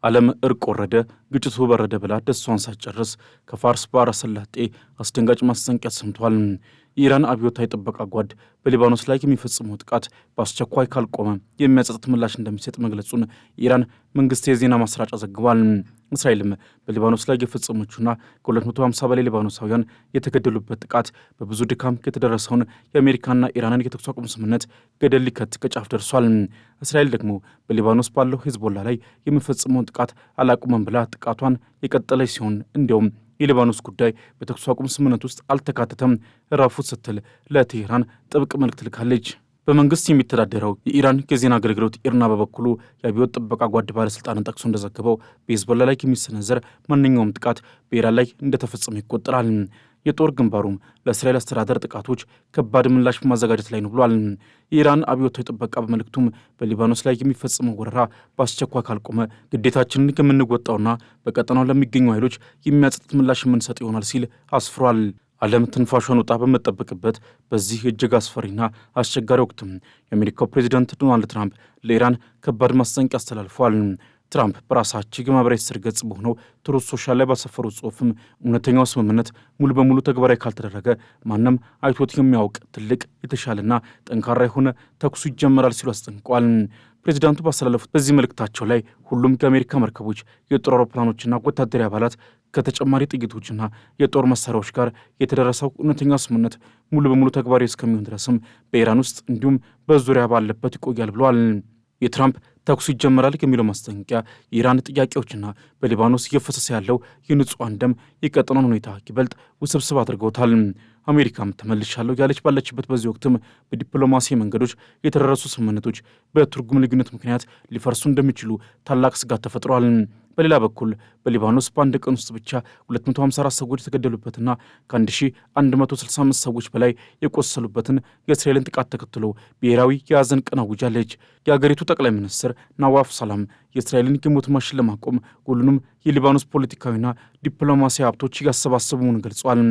ዓለም እርቅ ወረደ፣ ግጭቱ በረደ ብላ ደስታዋን ሳትጨርስ ከፋርስ ባሕረ ሰላጤ አስደንጋጭ ማስጠንቀቂያ ሰምቷል። የኢራን አብዮታዊ ጥበቃ ጓድ በሊባኖስ ላይ የሚፈጽመው ጥቃት በአስቸኳይ ካልቆመ የሚያጸጽት ምላሽ እንደሚሰጥ መግለጹን የኢራን መንግስት የዜና ማሰራጫ ዘግቧል። እስራኤልም በሊባኖስ ላይ የፈጸመችውና ከ250 በላይ ሊባኖሳውያን የተገደሉበት ጥቃት በብዙ ድካም የተደረሰውን የአሜሪካና ኢራንን የተኩስ አቁም ስምምነት ገደል ሊከት ከጫፍ ደርሷል። እስራኤል ደግሞ በሊባኖስ ባለው ሂዝቦላ ላይ የሚፈጽመውን ጥቃት አላቁመም ብላ ጥቃቷን የቀጠለች ሲሆን እንዲያውም የሊባኖስ ጉዳይ በተኩስ አቁም ስምምነት ውስጥ አልተካተተም እረፉት ስትል ለቴህራን ጥብቅ መልእክት ልካለች። በመንግስት የሚተዳደረው የኢራን የዜና አገልግሎት ኢርና በበኩሉ የአብዮት ጥበቃ ጓድ ባለስልጣንን ጠቅሶ እንደዘገበው በሂዝቦላ ላይ የሚሰነዘር ማንኛውም ጥቃት በኢራን ላይ እንደተፈጸመ ይቆጠራል። የጦር ግንባሩም ለእስራኤል አስተዳደር ጥቃቶች ከባድ ምላሽ በማዘጋጀት ላይ ነው ብሏል። የኢራን አብዮታዊ ጥበቃ በመልእክቱም በሊባኖስ ላይ የሚፈጽመው ወረራ በአስቸኳይ ካልቆመ ግዴታችንን ከምንወጣውና በቀጠናው ለሚገኙ ኃይሎች የሚያጸጥት ምላሽ የምንሰጥ ይሆናል ሲል አስፍሯል። ዓለም ትንፋሿን ውጣ በምትጠብቅበት በዚህ እጅግ አስፈሪና አስቸጋሪ ወቅትም የአሜሪካው ፕሬዚዳንት ዶናልድ ትራምፕ ለኢራን ከባድ ማስጠንቀቂያ አስተላልፈዋል። ትራምፕ በራሳቸው የማህበራዊ ትስስር ገጽ በሆነው ትሩዝ ሶሻል ላይ ባሰፈሩት ጽሑፍም እውነተኛው ስምምነት ሙሉ በሙሉ ተግባራዊ ካልተደረገ ማንም አይቶት የሚያውቅ ትልቅ የተሻለና ጠንካራ የሆነ ተኩሱ ይጀመራል ሲሉ አስጠንቅቋል። ፕሬዚዳንቱ ባስተላለፉት በዚህ መልእክታቸው ላይ ሁሉም የአሜሪካ መርከቦች፣ የጦር አውሮፕላኖችና ወታደራዊ አባላት ከተጨማሪ ጥይቶችና የጦር መሳሪያዎች ጋር የተደረሰው እውነተኛ ስምምነት ሙሉ በሙሉ ተግባራዊ እስከሚሆን ድረስም በኢራን ውስጥ እንዲሁም በዙሪያ ባለበት ይቆያል ብለዋል። የትራምፕ ተኩሱ ይጀመራል የሚለው ማስጠንቀቂያ የኢራን ጥያቄዎችና በሊባኖስ እየፈሰሰ ያለው የንጹሐን ደም የቀጠናውን ሁኔታ ይበልጥ ውስብስብ አድርገውታል። አሜሪካም ተመልሻለሁ ያለች ባለችበት በዚህ ወቅትም በዲፕሎማሲ መንገዶች የተደረሱ ስምምነቶች በትርጉም ልዩነት ምክንያት ሊፈርሱ እንደሚችሉ ታላቅ ስጋት ተፈጥሯል። በሌላ በኩል በሊባኖስ በአንድ ቀን ውስጥ ብቻ 254 ሰዎች የተገደሉበትና ከ1165 ሰዎች በላይ የቆሰሉበትን የእስራኤልን ጥቃት ተከትሎ ብሔራዊ የሐዘን ቀን አውጃለች። የአገሪቱ ጠቅላይ ሚኒስትር ናዋፍ ሰላም የእስራኤልን የሞት ማሽን ለማቆም ሁሉንም የሊባኖስ ፖለቲካዊና ዲፕሎማሲያዊ ሀብቶች እያሰባሰቡ መሆኑን ገልጿል።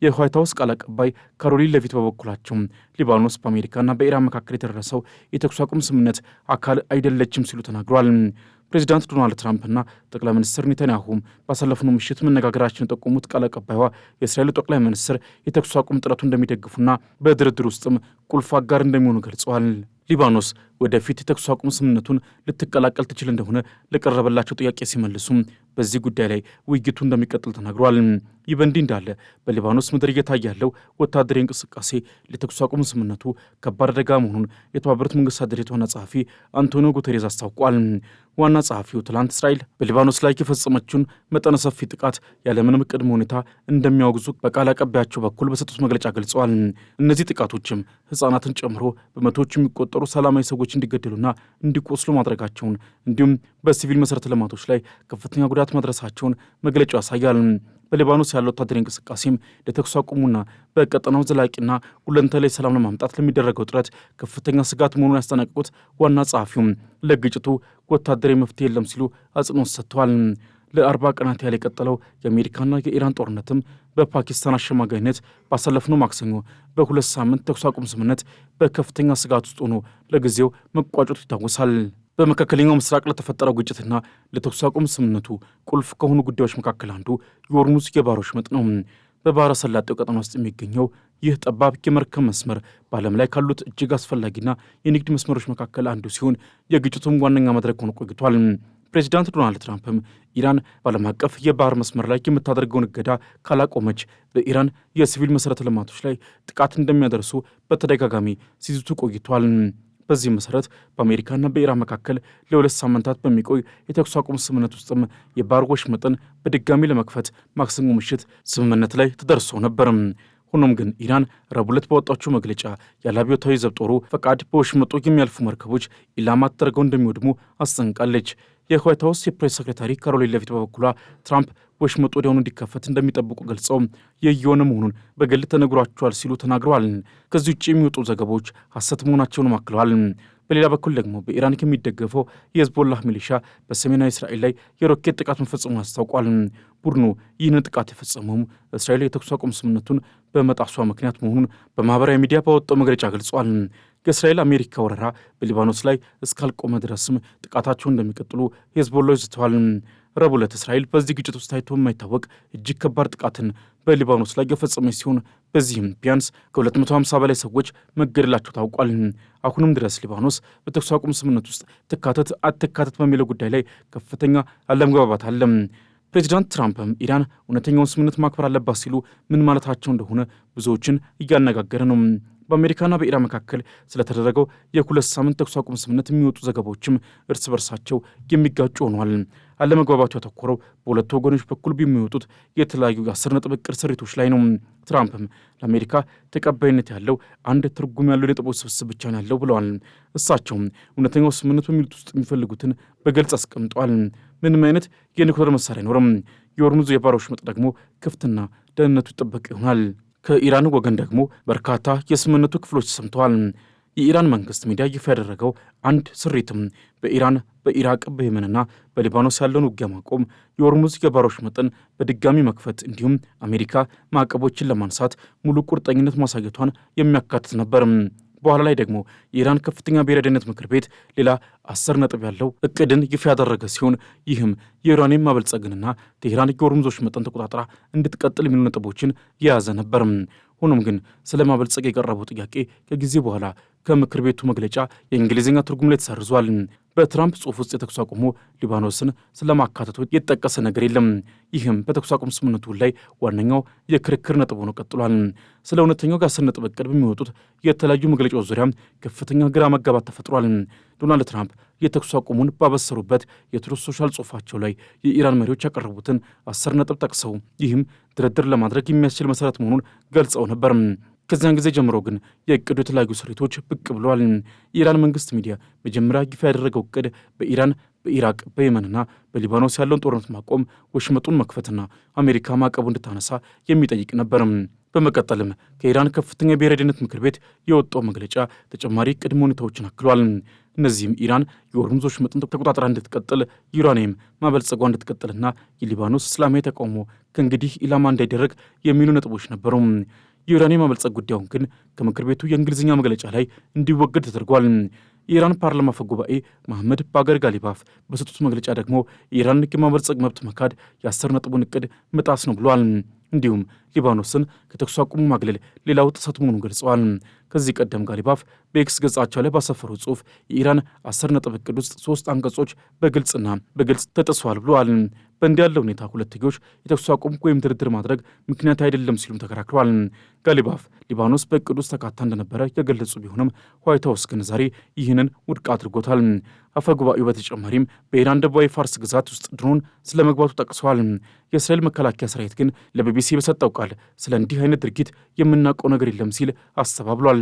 የዋይት ሀውስ ቃል አቀባይ ካሮሊን ሌቪት በበኩላቸው ሊባኖስ በአሜሪካና በኢራን መካከል የተደረሰው የተኩስ አቁም ስምምነት አካል አይደለችም ሲሉ ተናግረዋል። ፕሬዚዳንት ዶናልድ ትራምፕና ጠቅላይ ሚኒስትር ኔታንያሁም ባሳለፍነው ምሽት መነጋገራቸውን የጠቆሙት ቃል አቀባይዋ የእስራኤል ጠቅላይ ሚኒስትር የተኩስ አቁም ጥረቱ እንደሚደግፉና በድርድር ውስጥም ቁልፍ አጋር እንደሚሆኑ ገልጸዋል። ሊባኖስ ወደፊት የተኩስ አቁም ስምምነቱን ልትቀላቀል ትችል እንደሆነ ለቀረበላቸው ጥያቄ ሲመልሱም በዚህ ጉዳይ ላይ ውይይቱ እንደሚቀጥል ተናግሯል። ይህ በእንዲህ እንዳለ በሊባኖስ ምድር እየታየ ያለው ወታደራዊ እንቅስቃሴ ለተኩስ አቁም ስምምነቱ ከባድ አደጋ መሆኑን የተባበሩት መንግስታት ድርጅት ዋና ጸሐፊ አንቶኒዮ ጉተሬዝ አስታውቋል። ዋና ጸሐፊው ትላንት እስራኤል በሊባኖስ ላይ የፈጸመችውን መጠነ ሰፊ ጥቃት ያለምንም ቅድመ ሁኔታ እንደሚያወግዙ በቃል አቀባያቸው በኩል በሰጡት መግለጫ ገልጸዋል። እነዚህ ጥቃቶችም ሕፃናትን ጨምሮ በመቶዎች የሚቆጠሩ ሰላማዊ ሰዎች እንዲገደሉና እንዲቆስሉ ማድረጋቸውን እንዲሁም በሲቪል መሠረተ ልማቶች ላይ ከፍተኛ ጉዳት ማድረሳቸውን መግለጫው ያሳያል። በሊባኖስ ያለው ወታደራዊ እንቅስቃሴም ለተኩስ አቁሙና በቀጠናው ዘላቂና ሁለንተናዊ ሰላም ለማምጣት ለሚደረገው ጥረት ከፍተኛ ስጋት መሆኑን ያስጠነቀቁት ዋና ጸሐፊውም ለግጭቱ ወታደራዊ መፍትሄ የለም ሲሉ አጽንኦት ሰጥተዋል። ለ40 ቀናት ያህል የቀጠለው የአሜሪካና የኢራን ጦርነትም በፓኪስታን አሸማጋይነት ባሳለፍነው ማክሰኞ በ2 ሳምንት ተኩስ አቁም ስምምነት በከፍተኛ ስጋት ውስጥ ሆኖ ለጊዜው መቋጨቱ ይታወሳል። በመካከለኛው ምስራቅ ለተፈጠረው ግጭትና ለተኩስ አቁም ስምምነቱ ቁልፍ ከሆኑ ጉዳዮች መካከል አንዱ የሆርሙዝ የባህር ወሽመጥ ነው። በባህረ ሰላጤው ቀጠና ውስጥ የሚገኘው ይህ ጠባብ የመርከብ መስመር በዓለም ላይ ካሉት እጅግ አስፈላጊና የንግድ መስመሮች መካከል አንዱ ሲሆን የግጭቱም ዋነኛ መድረክ ሆኖ ቆይቷል። ፕሬዚዳንት ዶናልድ ትራምፕም ኢራን በዓለም አቀፍ የባህር መስመር ላይ የምታደርገውን እገዳ ካላቆመች በኢራን የሲቪል መሠረተ ልማቶች ላይ ጥቃት እንደሚያደርሱ በተደጋጋሚ ሲዝቱ ቆይቷል። በዚህ መሰረት በአሜሪካና በኢራን መካከል ለ2 ሳምንታት በሚቆይ የተኩስ አቁም ስምምነት ውስጥም የባህር ወሽመጥን በድጋሚ ለመክፈት ማክሰኞ ምሽት ስምምነት ላይ ተደርሶ ነበር። ሆኖም ግን ኢራን ረቡዕ ዕለት ባወጣችው መግለጫ ያለ አብዮታዊ ዘብ ጦሩ ፈቃድ በወሽመጡ የሚያልፉ መርከቦች ኢላማ ተደርገው እንደሚወድሙ አስጠንቅቃለች። የዋይት ሀውስ የፕሬስ ሴክሬታሪ ካሮሊን ሌቪት በበኩሏ ትራምፕ ወሽመጡ ወዲያውኑ እንዲከፈት እንደሚጠብቁ ገልጸው የየሆነ መሆኑን በግል ተነግሯቸዋል ሲሉ ተናግረዋል። ከዚህ ውጭ የሚወጡ ዘገባዎች ሐሰት መሆናቸውን አክለዋል። በሌላ በኩል ደግሞ በኢራን ከሚደገፈው የሂዝቦላህ ሚሊሻ በሰሜናዊ እስራኤል ላይ የሮኬት ጥቃት መፈጸሙን አስታውቋል። ቡድኑ ይህንን ጥቃት የፈጸመውም እስራኤል የተኩስ አቁም ስምምነቱን በመጣሷ ምክንያት መሆኑን በማህበራዊ ሚዲያ ባወጣው መግለጫ ገልጿል። የእስራኤል አሜሪካ ወረራ በሊባኖስ ላይ እስካልቆመ ድረስም ጥቃታቸውን እንደሚቀጥሉ ሄዝቦላ ይዝተዋል። ረቡዕ ዕለት እስራኤል በዚህ ግጭት ውስጥ ታይቶ የማይታወቅ እጅግ ከባድ ጥቃትን በሊባኖስ ላይ የፈጸመች ሲሆን በዚህም ቢያንስ ከ250 በላይ ሰዎች መገደላቸው ታውቋል። አሁንም ድረስ ሊባኖስ በተኩስ አቁም ስምምነት ውስጥ ትካተት አትካተት በሚለው ጉዳይ ላይ ከፍተኛ አለመግባባት አለ። ፕሬዚዳንት ትራምፕም ኢራን እውነተኛውን ስምምነት ማክበር አለባት ሲሉ ምን ማለታቸው እንደሆነ ብዙዎችን እያነጋገረ ነው። በአሜሪካና በኢራን መካከል ስለተደረገው የ2 ሳምንት ተኩስ አቁም ስምምነት የሚወጡ ዘገባዎችም እርስ በርሳቸው የሚጋጩ ሆኗል። አለመግባባቱ ያተኮረው በሁለቱ ወገኖች በኩል በሚወጡት የተለያዩ የ10 ነጥብ ዕቅድ ስሪቶች ላይ ነው። ትራምፕም ለአሜሪካ ተቀባይነት ያለው አንድ ትርጉም ያለው የነጥቦች ስብስብ ብቻ ነው ያለው ብለዋል። እሳቸውም እውነተኛው ስምምነት በሚሉት ውስጥ የሚፈልጉትን በግልጽ አስቀምጠዋል። ምንም አይነት የኒውክሌር መሳሪያ አይኖርም። የሆርሙዝ የባህር ወሽመጥ ደግሞ ክፍትና ደህንነቱ ይጠበቅ ይሆናል። ከኢራን ወገን ደግሞ በርካታ የስምምነቱ ክፍሎች ተሰምተዋል። የኢራን መንግስት ሚዲያ ይፋ ያደረገው አንድ ስሪትም በኢራን በኢራቅ በየመንና በሊባኖስ ያለውን ውጊያ ማቆም፣ የሆርሙዝ የባህር ወሽመጥን በድጋሚ መክፈት እንዲሁም አሜሪካ ማዕቀቦችን ለማንሳት ሙሉ ቁርጠኝነት ማሳየቷን የሚያካትት ነበር። በኋላ ላይ ደግሞ የኢራን ከፍተኛ ብሔራዊ ደህንነት ምክር ቤት ሌላ 10 ነጥብ ያለው እቅድን ይፋ ያደረገ ሲሆን ይህም የዩራኒየም ማበልጸግንና ቴህራን የሆርሙዝ ወሽመጥን ተቆጣጥራ እንድትቀጥል የሚሉ ነጥቦችን የያዘ ነበር። ሆኖም ግን ስለ ማበልጸግ የቀረበው ጥያቄ ከጊዜ በኋላ ከምክር ቤቱ መግለጫ የእንግሊዝኛ ትርጉም ላይ ተሰርዟል። በትራምፕ ጽሑፍ ውስጥ የተኩስ አቁሙ ሊባኖስን ስለማካተቱ የተጠቀሰ ነገር የለም። ይህም በተኩስ አቁም ስምምነቱ ላይ ዋነኛው የክርክር ነጥብ ሆኖ ቀጥሏል። ስለ እውነተኛው የ10 ነጥብ ዕቅድ በሚወጡት የተለያዩ መግለጫዎች ዙሪያ ከፍተኛ ግራ መጋባት ተፈጥሯል። ዶናልድ ትራምፕ የተኩስ አቁሙን ባበሰሩበት የትሩዝ ሶሻል ጽሑፋቸው ላይ የኢራን መሪዎች ያቀረቡትን 10 ነጥብ ጠቅሰው ይህም ድርድር ለማድረግ የሚያስችል መሰረት መሆኑን ገልጸው ነበር። ከዚያን ጊዜ ጀምሮ ግን የእቅዱ የተለያዩ ስሪቶች ብቅ ብለዋል። የኢራን መንግስት ሚዲያ መጀመሪያ ይፋ ያደረገው እቅድ በኢራን በኢራቅ በየመንና በሊባኖስ ያለውን ጦርነት ማቆም፣ ወሽመጡን መክፈትና አሜሪካ ማዕቀቡ እንድታነሳ የሚጠይቅ ነበር። በመቀጠልም ከኢራን ከፍተኛ የብሔራዊ ደህንነት ምክር ቤት የወጣው መግለጫ ተጨማሪ ቅድመ ሁኔታዎችን አክሏል። እነዚህም ኢራን የሆርሙዝ ወሽመጥን ተቆጣጥራ እንድትቀጥል፣ ዩራኒየም ማበልጸጓ እንድትቀጥልና የሊባኖስ እስላማዊ ተቃውሞ ከእንግዲህ ኢላማ እንዳይደረግ የሚሉ ነጥቦች ነበሩ። የዩራኒየም ማበልጸግ ጉዳዩን ግን ከምክር ቤቱ የእንግሊዝኛ መግለጫ ላይ እንዲወገድ ተደርጓል። የኢራን ፓርላማ አፈ ጉባኤ መሐመድ ባገር ጋሊባፍ በሰጡት መግለጫ ደግሞ የኢራን የማበልጸግ መብት መካድ የ10 ነጥቡን ዕቅድ መጣስ ነው ብሏል። እንዲሁም ሊባኖስን ከተኩስ አቁሙ ማግለል ሌላው ጥሰት መሆኑን ገልጸዋል። ከዚህ ቀደም ጋሊባፍ በኤክስ ገጻቸው ላይ ባሰፈሩ ጽሑፍ የኢራን 10 ነጥብ ዕቅድ ውስጥ 3 አንቀጾች በግልጽ ተጥሰዋል ብለዋል። በእንዲህ ያለ ሁኔታ ሁለትዮሽ የተኩስ አቁም ወይም ድርድር ማድረግ ምክንያት አይደለም ሲሉም ተከራክረዋል። ጋሊባፍ ሊባኖስ በዕቅድ ውስጥ ተካታ እንደነበረ የገለጹ ቢሆንም ዋይት ሀውስ ግን ዛሬ ይህንን ውድቅ አድርጎታል። አፈ ጉባኤው በተጨማሪም በኢራን ደቡባዊ ፋርስ ግዛት ውስጥ ድሮን ስለ መግባቱ ጠቅሰዋል። የእስራኤል መከላከያ ሰራዊት ግን ለቢቢሲ በሰጠው ቃል ስለ እንዲህ አይነት ድርጊት የምናውቀው ነገር የለም ሲል አስተባብሏል።